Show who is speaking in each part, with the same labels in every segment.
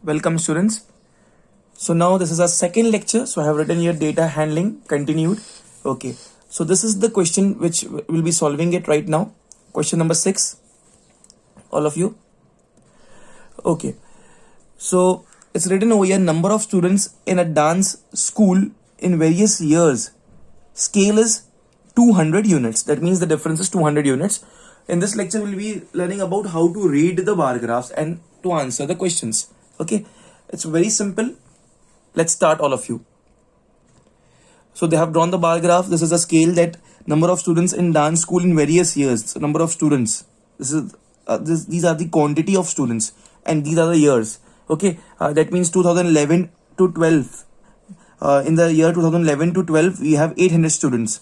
Speaker 1: Welcome students. So now this is our second lecture. So I have written here data handling continued. Okay. So this is the question which we'll be solving it right now. Question number 6. All of you. Okay. So it's written over here number of students in a dance school in various years. Scale is 200 units. That means the difference is 200 units. In this lecture we'll be learning about how to read the bar graphs and to answer the questions. Okay, it's very simple. Let's start, all of you. So they have drawn the bar graph. This is a scale that number of students in dance school in various years. So number of students. This is these are the quantity of students, and these are the years. Okay, that means 2011 to 12. In the year 2011 to 12, we have 800 students.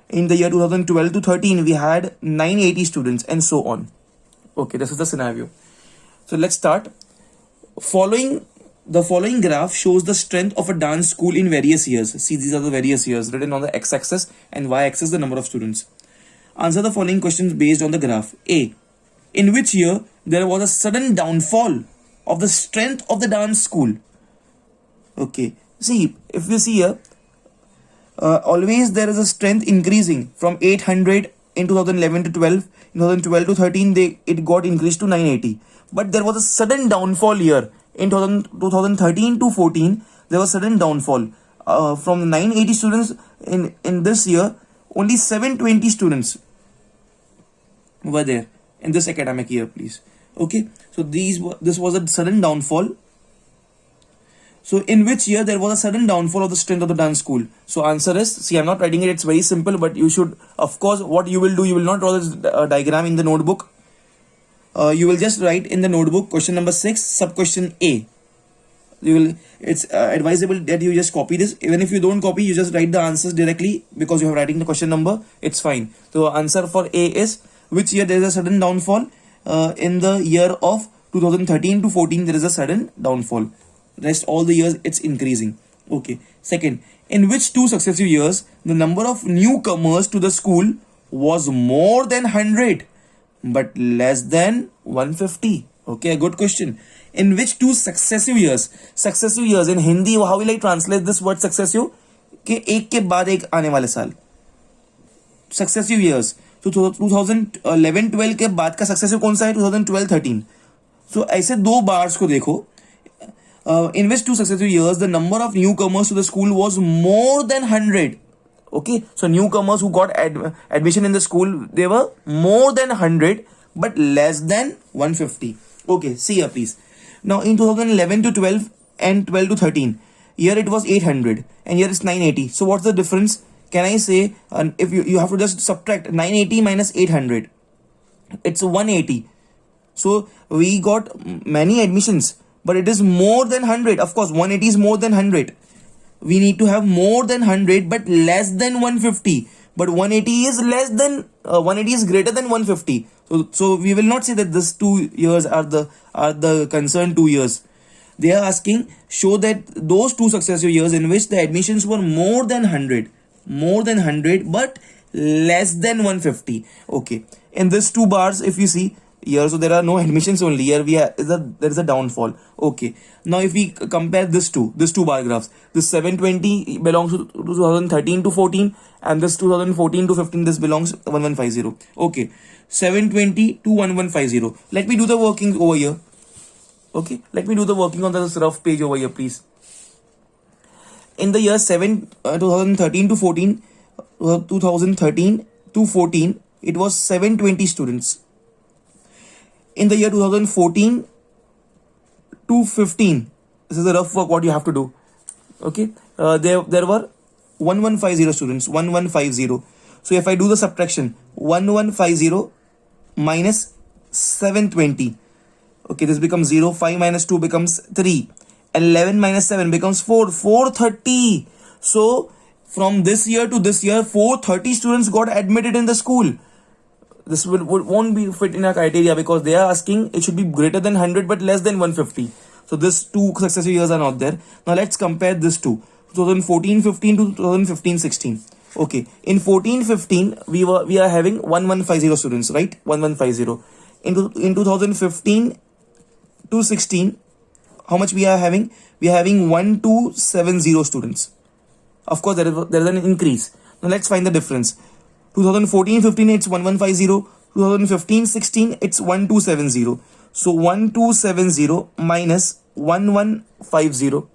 Speaker 1: In the year 2012 to 13, we had 980 students, and so on. Okay, this is the scenario. So let's start. The following graph shows the strength of a dance school in various years. See, these are the various years written on the x-axis, and y-axis the number of students. Answer the following questions based on the graph. A. In which year there was a sudden downfall of the strength of the dance school? Okay. See, if you see here, always there is a strength increasing from 800 in 2011 to 12. In 2012 to 13, it got increased to 980. But there was a sudden downfall here. In 2013 to 14, there was a sudden downfall. From 980 students in this year, only 720 students were there in this academic year, please. Okay, so this was a sudden downfall. So in which year there was a sudden downfall of the strength of the dance school? So answer is, see, I'm not writing it, it's very simple, but you should, of course, what you will do, you will not draw this diagram in the notebook. You will just write in the notebook question number 6, sub question A. It's advisable that you just copy this. Even if you don't copy, you just write the answers directly because you are writing the question number. It's fine. So answer for A is, which year there is a sudden downfall? In the year of 2013 to 14, there is a sudden downfall. Rest all the years it's increasing. Okay. Second, in which two successive years the number of newcomers to the school was more than 100 but less than 150? Okay, a good question. In which two successive years? Successive years in Hindi, how will I translate this word successive? कि एक के बाद एक आने वाले साल. Successive years. तो 2011-12 के बाद का successive कौन सा है? 2012-13. So ऐसे दो bars को देखो. In which two successive years the number of newcomers to the school was more than 100. Okay, so newcomers who got admission in the school, they were more than 100 but less than 150. Okay, see here please. Now in 2011 to 12 and 12 to 13, here it was 800 and here it's 980. So what's the difference? Can I say, if you have to just subtract 980 minus 800, it's 180. So we got many admissions, but it is more than 100. Of course, 180 is more than 100. We need to have more than 100 but less than 150. But 180 is less than 180 is greater than 150. So we will not say that this 2 years are the concerned 2 years. They are asking, show that those two successive years in which the admissions were more than 100 but less than 150. Okay, in this two bars, if you see here, so there are no admissions only. Here there is a downfall. Okay, now if we compare these two bar graphs, this 720 belongs to 2013 to 14 and this 2014 to 15, this belongs 1150. Okay, 720 to 1150. Let me do the working over here. Okay, let me do the working on this rough page over here, please. In the year 2013 to 14, 2013 to 14, it was 720 students. In the year 2014 to 15, this is the rough work what you have to do. Okay, there were 1150 students, 1150. So if I do the subtraction, 1150 minus 720, okay, this becomes 0. 5 minus 2 becomes 3. 11 minus 7 becomes 4. 430. So from this year to this year, 430 students got admitted in the school. This won't be fit in our criteria because they are asking it should be greater than 100 but less than 150. So these two successive years are not there. Now let's compare this to 2014-15 to 2015-16. Okay, in 14-15 we are having 1150 students, right? 1150. In 2015 to 16, how much we are having? We are having 1270 students. Of course, there is an increase. Now let's find the difference. 2014-15 it's 1150. 2015-16 it's 1270. So 1270 minus 1150.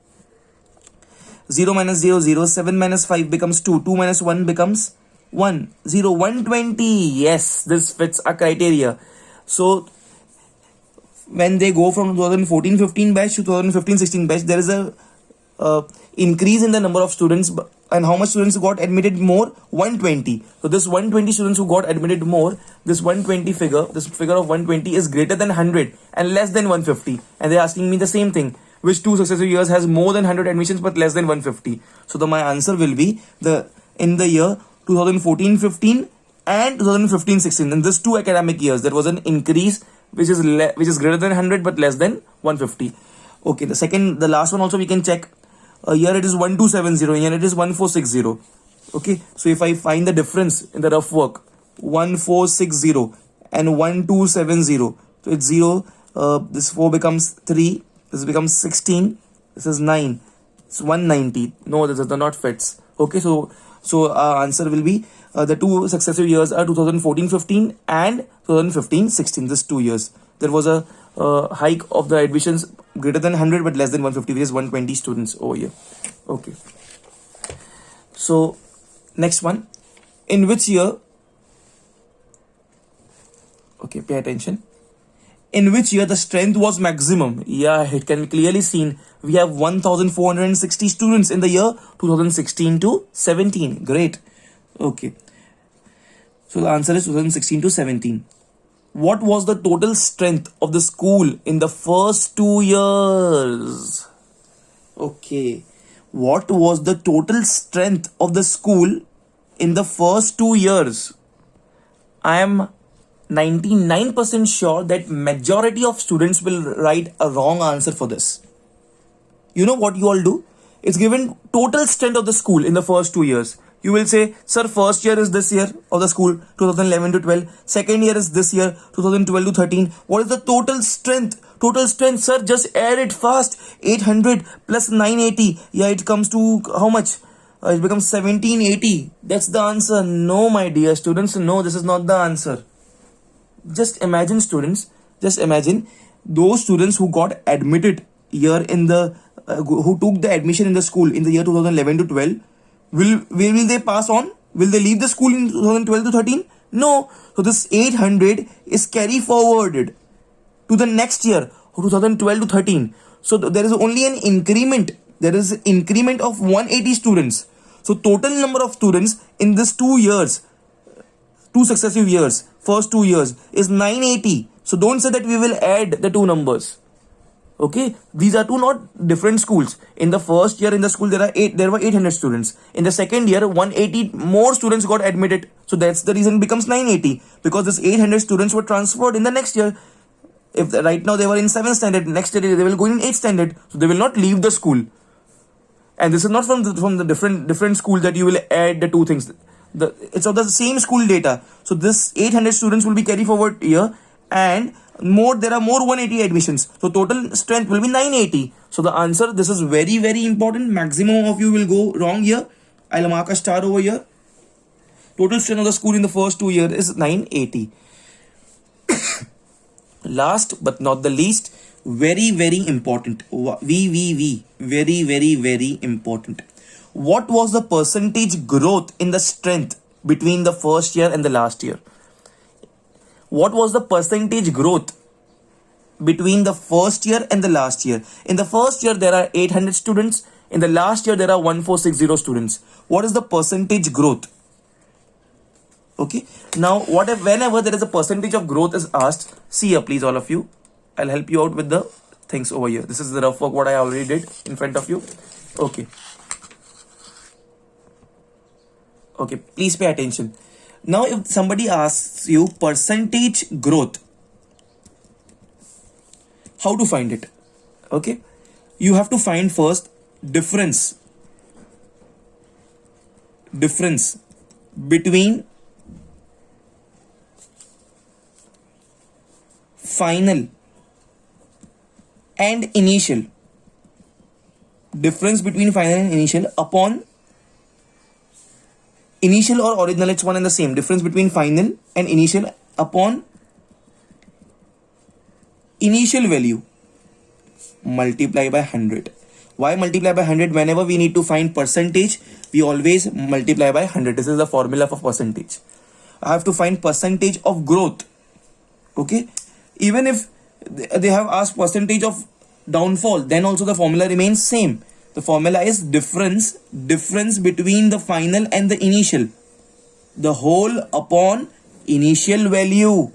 Speaker 1: 0 minus 0, 0. 7 minus 5 becomes 2. 2 minus 1 becomes 1. 0, 120. Yes, this fits our criteria. So when they go from 2014-15 batch to 2015-16 batch, there is a increase in the number of students. And how much students got admitted more? 120. So this 120 students who got admitted more, this 120 figure, this figure of 120 is greater than 100 and less than 150. And they're asking me the same thing. Which two successive years has more than 100 admissions but less than 150? So my answer will be in the year 2014-15 and 2015-16. In these 2 academic years, there was an increase which is greater than 100 but less than 150. Okay, the last one also we can check. Here it is 1270, here it is 1460. Okay, so if I find the difference in the rough work, 1460 and 1270, so it's 0. This 4 becomes 3. This becomes 16. This is 9. It's 190. No, this does not fits. Okay, so our answer will be the 2 successive years are 2014-15 and 2015-16. This 2 years there was a hike of the admissions greater than 100 but less than 150, which is 120 students over here. Okay. So next one, in which year? Okay, pay attention. In which year the strength was maximum? Yeah, it can be clearly seen. We have 1460 students in the year 2016 to 17. Great. Okay. So the answer is 2016 to 17. What was the total strength of the school in the first 2 years? Okay. What was the total strength of the school in the first 2 years? I am 99% sure that majority of students will write a wrong answer for this. You know what you all do? It's given total strength of the school in the first 2 years. You will say, sir, first year is this year of the school, 2011 to 12. Second year is this year, 2012 to 13. What is the total strength? Total strength, sir, just add it fast. 800 plus 980. Yeah, it comes to how much? It becomes 1780. That's the answer. No, my dear students, no, this is not the answer. Just imagine, students, just imagine those students who got admitted here in the, who took the admission in the school in the year 2011 to 12. Will they pass on? Will they leave the school in 2012 to 13? No. So this 800 is carry forwarded to the next year, 2012 to 13. So there is only an increment. There is an increment of 180 students. So total number of students in this 2 years, 2 successive years, first 2 years is 980. So don't say that we will add the 2 numbers. Okay, these are 2 not different schools. In the first year in the school there were 800 students. In the second year 180 more students got admitted. So that's the reason it becomes 980, because this 800 students were transferred in the next year. If right now they were in 7th standard, next year they will go in 8th standard. So they will not leave the school. And this is not from the different school that you will add the 2 things. It's of the same school data. So this 800 students will be carried forward here, and there are more 180 admissions. So total strength will be 980. So the answer, this is very, very important. Maximum of you will go wrong here. I'll mark a star over here. Total strength of the school in the first 2 years is 980. Last but not the least, very, very important. Very, very, very important. What was the percentage growth in the strength between the first year and the last year? What was the percentage growth between the first year and the last year? In the first year, there are 800 students. In the last year, there are 1460 students. What is the percentage growth? Okay. Now, whenever there is a percentage of growth is asked, see here, please, all of you. I'll help you out with the things over here. This is the rough work what I already did in front of you. Okay. Okay, please pay attention. Now, if somebody asks you percentage growth, how to find it? Okay, you have to find first difference between final and initial. difference between final and initial upon initial or original, it's one and the same. Difference between final and initial upon initial value multiply by 100. Why multiply by 100? Whenever we need to find percentage, we always multiply by 100. This is the formula for percentage. I have to find percentage of growth. Okay, even if they have asked percentage of downfall, then also the formula remains same. The formula is difference between the final and the initial, the whole upon initial value.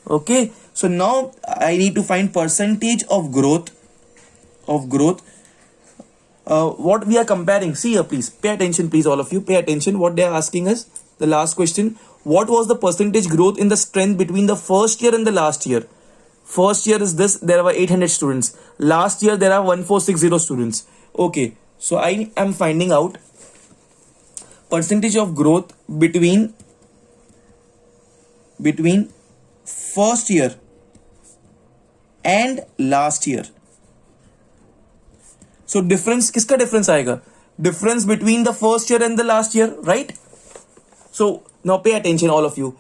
Speaker 1: Okay, so now I need to find percentage of growth. What we are comparing, see here, please pay attention, please, all of you pay attention. What they are asking us, the last question, what was the percentage growth in the strength between the first year and the last year? First year is this, there were 800 students. Last year there are 1460 students. Okay, so I am finding out percentage of growth between first year and last year. So difference, किसका difference आएगा? Difference between the first year and the last year, right? So now pay attention, all of you.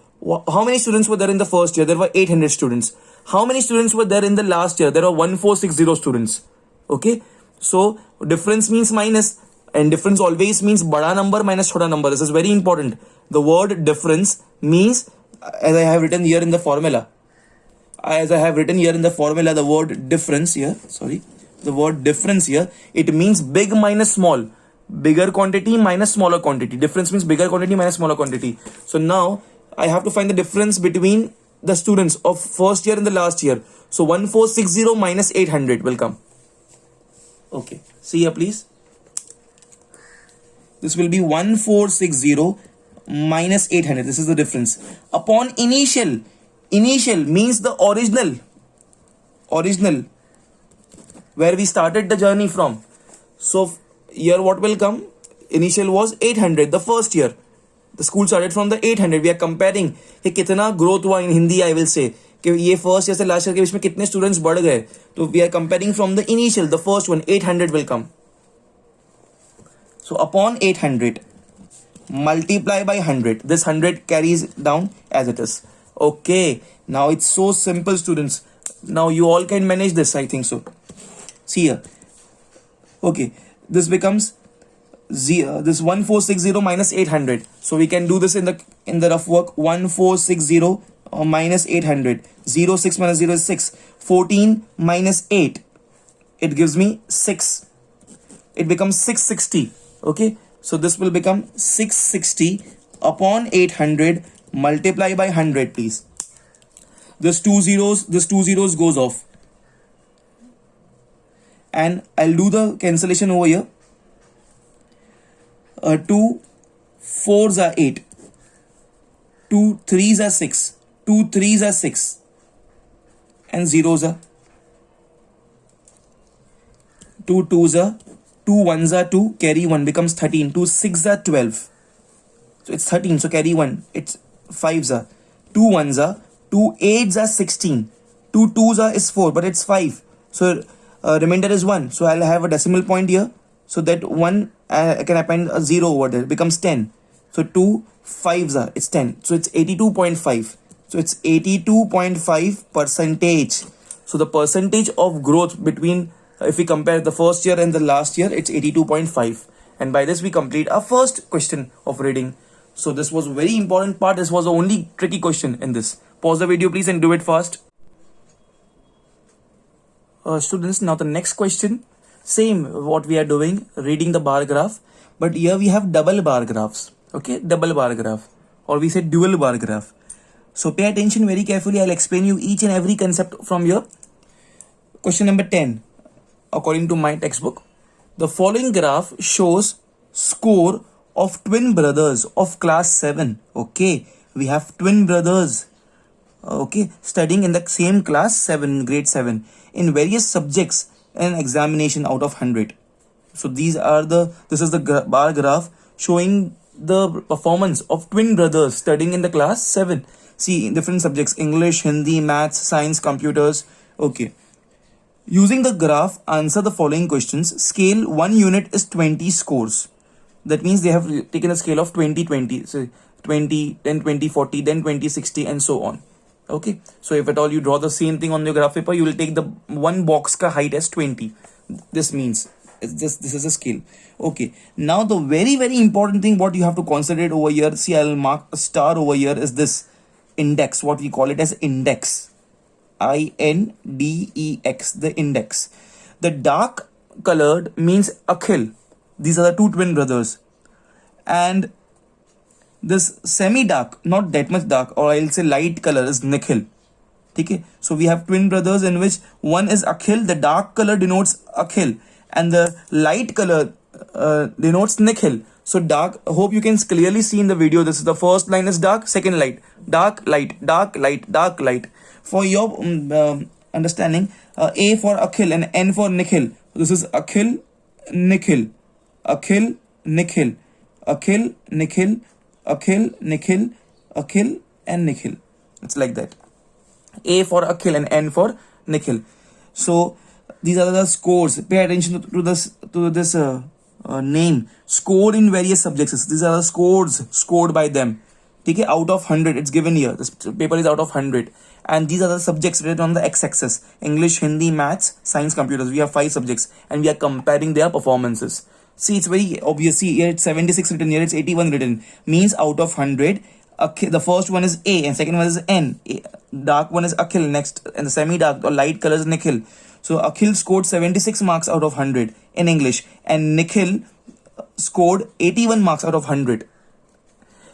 Speaker 1: How many students were there in the first year? There were 800 students. How many students were there in the last year? There were 1460 students. Okay, so difference means minus, and difference always means bada number minus chota number. This is very important. The word difference means, as I have written here in the formula, the word difference here, the word difference here, it means big minus small. Bigger quantity minus smaller quantity. Difference means bigger quantity minus smaller quantity. So now I have to find the difference between the students of first year and the last year. So 1460 minus 800 will come. Okay, see here, please. This will be 1460 minus 800. This is the difference. Upon initial means the original, where we started the journey from. So here what will come? Initial was 800, the first year. The school started from the 800. We are comparing कि कितना growth हुआ in Hindi, I will say कि ये first year से last year के बीच में कितने students बढ़ गए. तो we are comparing from the initial, the first one, 800 will come. So upon 800 multiply by 100. This 100 carries down as it is. Okay, now it's so simple, students. Now you all can manage this, I think so. See here. Okay, this becomes this 1460 minus 800. So we can do this in the rough work. 1460 minus 800. 6 minus 0 is 6. 14 minus 8. It gives me 6. It becomes 660. Okay, so this will become 660 upon 800 multiply by 100, please. This two zeros goes off. And I'll do the cancellation over here. 2 4s are 8. 2 3s are 6. 2 3s are 6. And zeros are 2 2s are 2 1s are 2, carry 1 becomes 13. 2 6s are 12. So it's 13, so carry 1. It's 5s are 2 1s are 2 8s are 16. 2 2s are is 4, but it's 5. So remainder is 1. So I'll have a decimal point here. So that 1 I can append a 0 over there. It becomes 10. So 2 5s are, it's 10. So it's 82.5. So it's 82.5 percentage. So the percentage of growth between, if we compare the first year and the last year, it's 82.5. And by this we complete our first question of reading. So this was a very important part. This was the only tricky question in this. Pause the video, please, and do it fast. Students, now the next question, same what we are doing, reading the bar graph, but here we have double bar graphs. Okay, double bar graph, or we say dual bar graph. So pay attention very carefully. I'll explain you each and every concept from here. Question number 10, according to my textbook, the following graph shows score of twin brothers of class 7. Okay, we have twin brothers, okay, studying in the same class 7, grade 7, in various subjects and examination out of 100. So this is the bar graph showing the performance of twin brothers studying in the class 7. See, in different subjects, English, Hindi, maths, science, computers. Okay, Using the graph, answer the following questions. Scale 1 unit is 20 scores. That means they have taken a scale of 20, 20, so 20, then 20, 40, then 20, 60, and so on. Okay, so if at all you draw the same thing on your graph paper, you will take the one box ka height as 20. This means this is a scale. Okay, now the very important thing what you have to consider over here, see, I'll mark a star over here, is this index, what we call it as index. INDEX, the index. The dark colored means Akhil. These are the two twin brothers. And this semi-dark, not that much dark, or I'll say light color, is Nikhil. Okay, so we have twin brothers in which one is Akhil, the dark color denotes Akhil, and the light color denotes Nikhil. So dark, hope you can clearly see in the video, this is the first line is dark, second light, dark, light, dark, light, dark, light. For your understanding, A for Akhil and N for Nikhil. This is Akhil, Nikhil, Akhil, Nikhil, Akhil, Nikhil, Akhil, Nikhil, Akhil, and Nikhil. It's like that. A for Akhil and N for Nikhil. So these are the scores. Pay attention to this name. Scored in various subjects. These are the scores scored by them. Okay, out of 100, it's given here. This paper is out of 100. And these are the subjects written on the x-axis. English, Hindi, Maths, Science, Computers. We have 5 subjects and we are comparing their performances. See, it's very obvious. See, here it's 76 written, here it's 81 written. Means out of 100, the first one is A and second one is N. Dark one is Akhil next, and the semi-dark or light color is Nikhil. So Akhil scored 76 marks out of 100 in English and Nikhil scored 81 marks out of 100.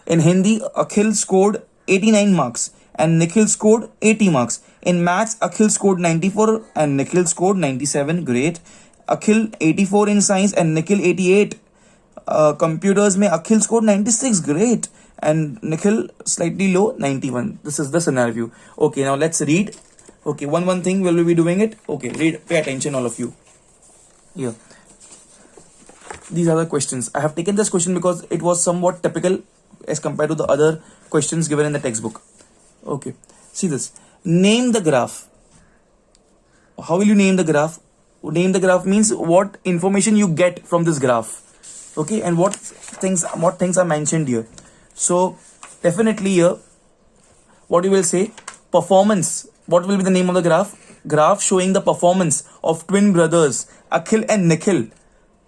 Speaker 1: In Hindi, Akhil scored 89 marks and Nikhil scored 80 marks. In Maths, Akhil scored 94 and Nikhil scored 97. Great. Akhil 84 in Science and Nikhil 88. Computers mein Akhil scored 96. Great. And Nikhil slightly low, 91. This is the scenario. Okay, now let's read. Okay, one thing, will we be doing it? Okay, read, pay attention all of you. Here. These are the questions. I have taken this question because it was somewhat typical as compared to the other questions given in the textbook. Okay, see this. Name the graph. How will you name the graph? Name the graph means what information you get from this graph. Okay, and what things are mentioned here. So definitely here, what you will say, performance. What will be the name of the graph? Graph showing the performance of twin brothers Akhil and Nikhil,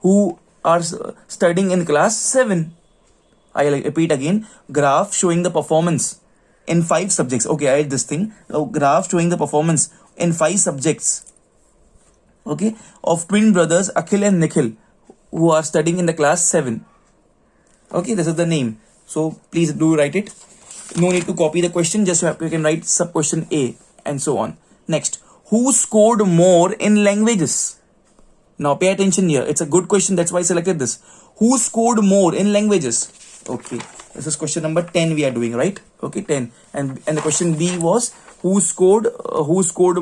Speaker 1: who are studying in class 7. I repeat again, graph showing the performance in 5 subjects. Okay, I add this thing. Now, graph showing the performance in 5 subjects. Okay, of twin brothers Akhil and Nikhil, who are studying in the class 7. Okay, this is the name. So please do write it. No need to copy the question. Just you can write sub question A and so on. Next, who scored more in languages? Now pay attention here. It's a good question. That's why I selected this. Who scored more in languages? Okay, this is question number 10 we are doing, right? Okay, 10. And the question B was who scored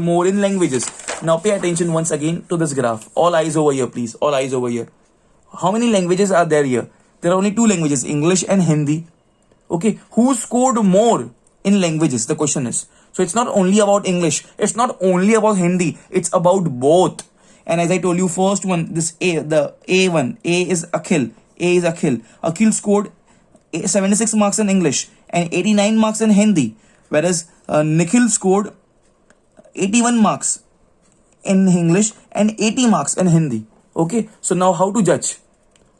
Speaker 1: more in languages? Now pay attention once again to this graph. All eyes over here, please. All eyes over here. How many languages are there here? There are only 2 languages, English and Hindi. Okay, who scored more in languages? The question is. So it's not only about English. It's not only about Hindi. It's about both. And as I told you, first one, this A, the A1, A is Akhil. A is Akhil. Akhil scored 76 marks in English and 89 marks in Hindi. Whereas Nikhil scored 81 marks in English and 80 marks in Hindi. Okay, so now how to judge?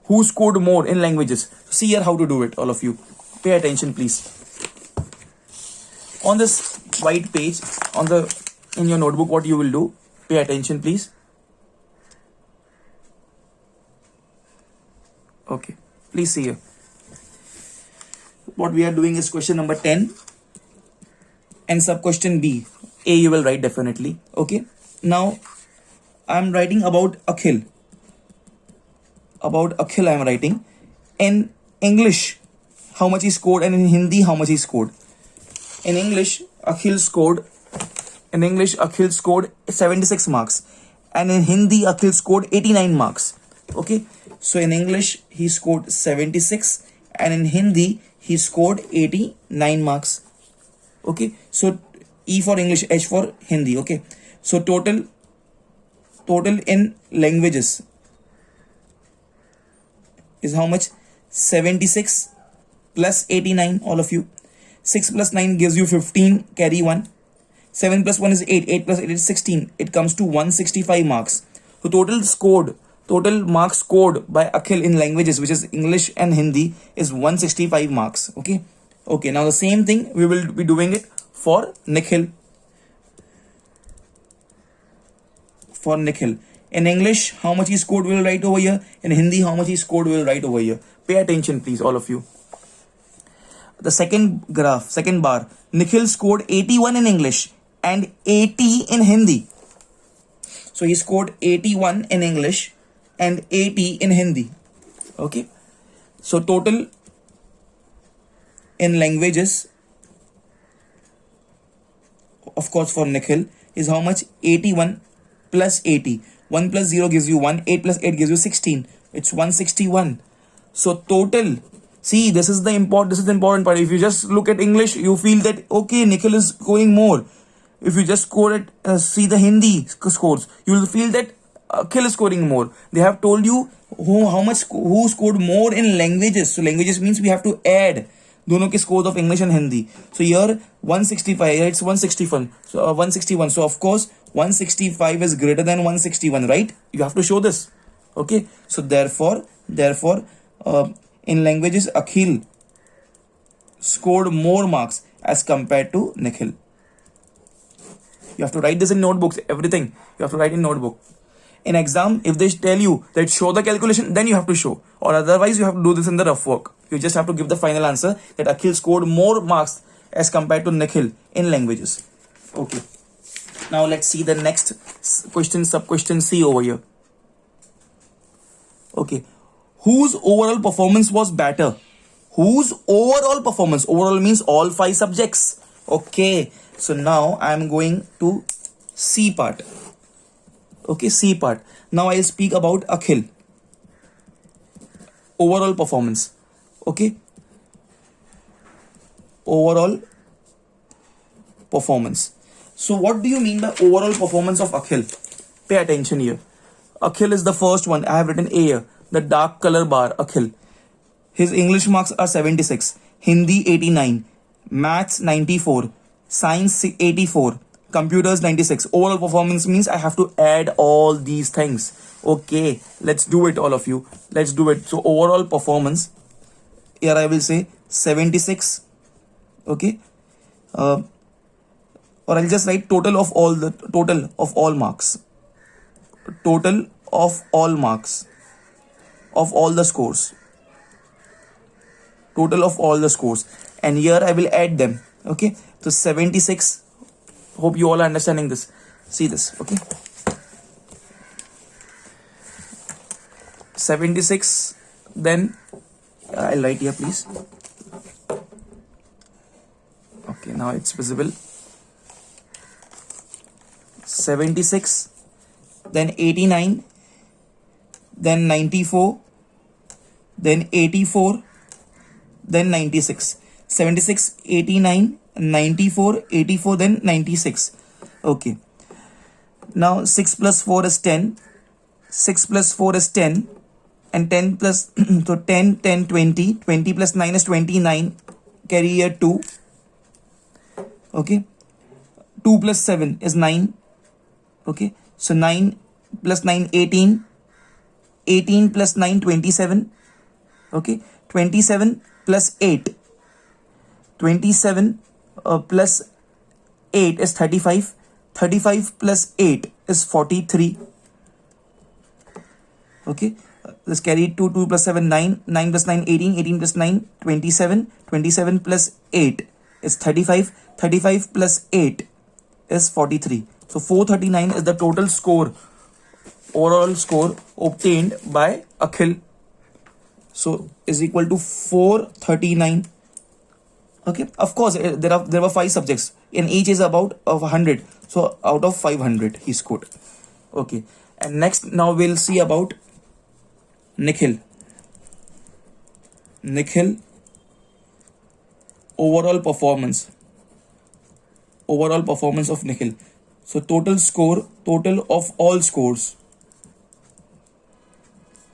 Speaker 1: Who scored more in languages? See here how to do it, all of you. Pay attention, please. On this white page, in your notebook, what you will do? Pay attention, please. Okay, please see here. What we are doing is question number 10 and sub question B. A you will write definitely. Okay, now I am writing about Akhil. About Akhil I am writing. In English, how much he scored, and in Hindi, how much he scored. In English, Akhil scored 76 marks. And in Hindi, Akhil scored 89 marks. Okay, so in English, he scored 76. And in Hindi, he scored 89 marks. Okay, so E for English, H for Hindi. Okay, so total total in languages is how much? 76 plus 89, all of you. 6 plus 9 gives you 15, carry 1. 7 plus 1 is 8, 8 plus 8 is 16. It comes to 165 marks. So total marks scored by Akhil in languages, which is English and Hindi, is 165 marks. Okay. Okay, now the same thing we will be doing it for Nikhil. For Nikhil. In English, how much he scored we will write over here. In Hindi, how much he scored we will write over here. Pay attention, please, all of you. The second graph, second bar. Nikhil scored 81 in English and 80 in Hindi. So he scored 81 in English and 80 in Hindi. Okay. So total in languages, of course, for Nikhil is how much? 81 plus 80. 1 plus 0 gives you 1. 8 plus 8 gives you 16. It's 161. So total, see, this is the important part. If you just look at English, you feel that okay, Nikhil is scoring more. If you just score it, see the Hindi scores, you will feel that Akhil is scoring more. They have told you who scored more in languages. So languages means we have to add दोनों के scores of English and Hindi. So here 165, it's 161. So 161. So of course 165 is greater than 161, right? You have to show this. Okay. So therefore, in languages, Akhil scored more marks as compared to Nikhil. You have to write this in notebooks. Everything you have to write in notebook. In exam, if they tell you that show the calculation, then you have to show, or otherwise you have to do this in the rough work. You just have to give the final answer that Akhil scored more marks as compared to Nikhil in languages. Okay. Now let's see the next question, sub-question C over here. Okay. Whose overall performance was better? Whose overall performance? Overall means all 5 subjects. Okay. So now I am going to C part. Okay, C part. Now I'll speak about Akhil. Overall performance. Okay. Overall performance. So what do you mean by overall performance of Akhil? Pay attention here. Akhil is the first one. I have written A here. The dark color bar, Akhil. His English marks are 76. Hindi 89. Maths 94. Science 84. Computers 96. Overall performance means I have to add all these things. Okay, let's do it, all of you. Let's do it. So overall performance, here I will say 76. Okay. Or I'll just write total of all marks. Total of all marks of all the scores. Total of all the scores. And here I will add them. Okay. So 76. Hope you all are understanding this. See this. Okay. 76. Then I'll write here, please. Okay. Now it's visible. 76. Then 89. Then 94. Then 84. Then 96. 76, 89, 94, 84, then 96. Okay. Now 6 plus 4 is 10. 6 plus 4 is 10. And 10 plus, so 10, 10, 20. 20 plus 9 is 29. Carry here 2. Okay. 2 plus 7 is 9. Okay. So 9 plus 9, 18. 18 plus 9, 27. Okay. 27 plus 8. 27 plus 8 is 35. 35 plus 8 is 43. Okay. Let's carry 2. 2 plus 7, 9. 9 plus 9, 18. 18 plus 9, 27. 27 plus 8 is 35. 35 plus 8 is 43. So 439 is the total score, overall score obtained by Akhil. So is equal to 439. Okay. Of course, there were 5 subjects. In each is about 100. So out of 500 he scored. Okay. And next, now we'll see about Nikhil. Nikhil overall performance. Overall performance of Nikhil. So total score, total of all scores.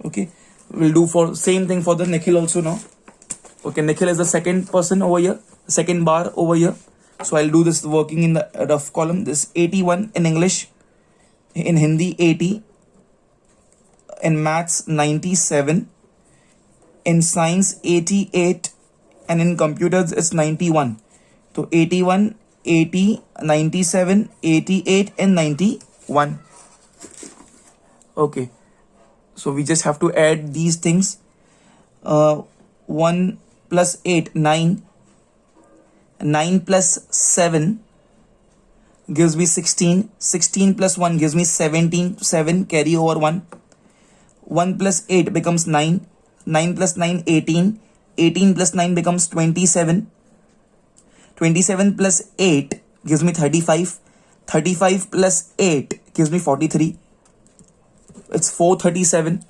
Speaker 1: Okay, we'll do for same thing for the Nikhil also now. Okay, Nikhil is the second person over here, second bar over here. So I'll do this working in the rough column. This 81 in English, in Hindi 80, in maths 97, in science 88, and in computers it's 91. So 81, 80, 97, 88 and 91. Okay, so we just have to add these things. 1 plus 8, 9. 9 plus 7 gives me 16. 16 plus 1 gives me 17. 7 carry over 1. 1 plus 8 becomes 9. 9 plus 9, 18. 18 plus 9 becomes 27. 27 plus 8 gives me 35. 35 plus 8 gives me 43. It's 437.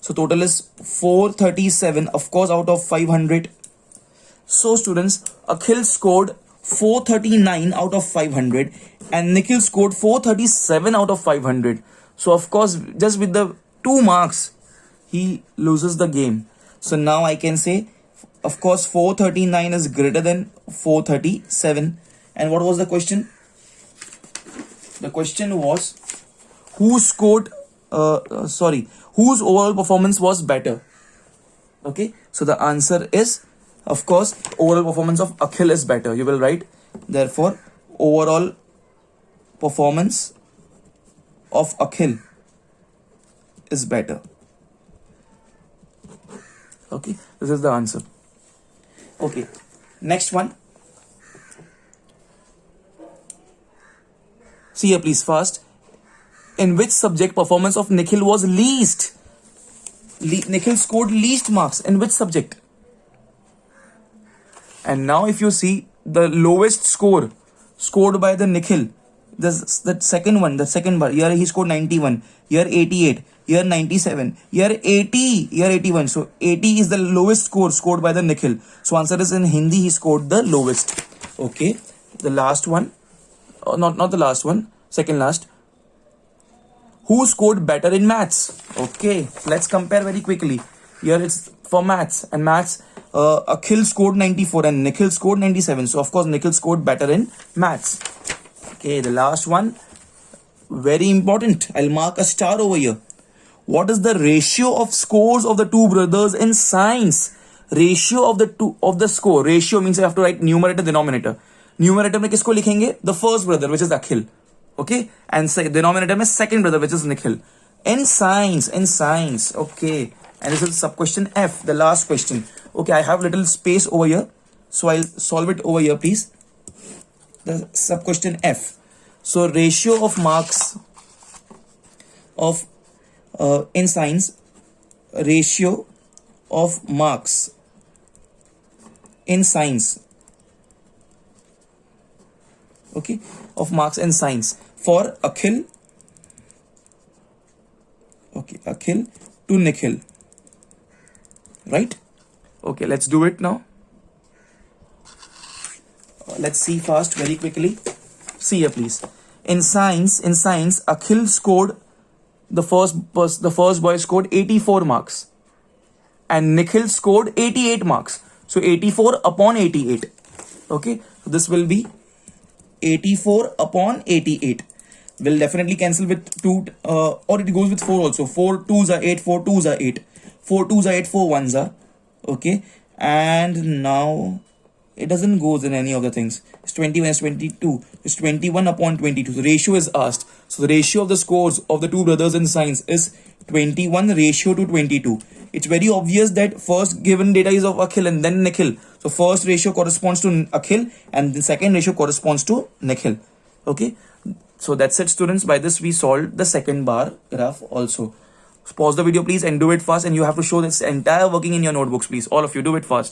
Speaker 1: So total is 437, of course, out of 500. So students, Akhil scored 439 out of 500 and Nikhil scored 437 out of 500. So of course, just with the 2 marks, he loses the game. So now I can say, of course, 439 is greater than 437. And what was the question? The question was, whose overall performance was better? Okay, so the answer is, of course, overall performance of Akhil is better. You will write, therefore, overall performance of Akhil is better. Okay, this is the answer. Okay, next one. See here, please, fast. In which subject performance of Nikhil was least? Nikhil scored least marks. In which subject? And now if you see the lowest score scored by the Nikhil, the second one, the second bar, here he scored 91, here 88, here 97, here 80, here 81. So 80 is the lowest score scored by the Nikhil. So answer is in Hindi, he scored the lowest. Okay, the last one, not the last one, second last. Who scored better in maths? Okay, let's compare very quickly. Here it's for maths, and maths, Akhil scored 94 and Nikhil scored 97. So of course Nikhil scored better in maths. Okay, the last one, very important. I'll mark a star over here. What is the ratio of scores of the 2 brothers in science? Ratio of the score. Ratio means I have to write numerator, denominator. Numerator में किसको लिखेंगे? The first brother, which is Akhil. Okay, and denominator में second brother, which is Nikhil. In science. Okay, and this is sub question F, the last question. Okay, I have little space over here, so I'll solve it over here, please. The sub question F. So ratio of marks of in science, ratio of marks in science. Okay, of marks in science for Akhil. Okay, Akhil to Nikhil. Right? Okay, let's do it now. Let's see fast, very quickly. See here, please. In science, Akhil scored, the first boy scored 84 marks, and Nikhil scored 88 marks. So 84 upon 88. Okay, so this will be 84 upon 88. Will definitely cancel with 2, or it goes with 4 also. 4 2s are 8, 4 2s are 8. 4 2s are 8, 4 1s are. Okay, and now it doesn't go in any of the things. It's 21, it's 22. It's 21 upon 22. The ratio is asked. So the ratio of the scores of the 2 brothers in science is 21 ratio to 22. It's very obvious that first given data is of Akhil and then Nikhil. So first ratio corresponds to Akhil and the second ratio corresponds to Nikhil. Okay, so that's it, students. By this we solved the second bar graph also. Pause the video please and do it fast, and you have to show this entire working in your notebooks, please. All of you, do it fast.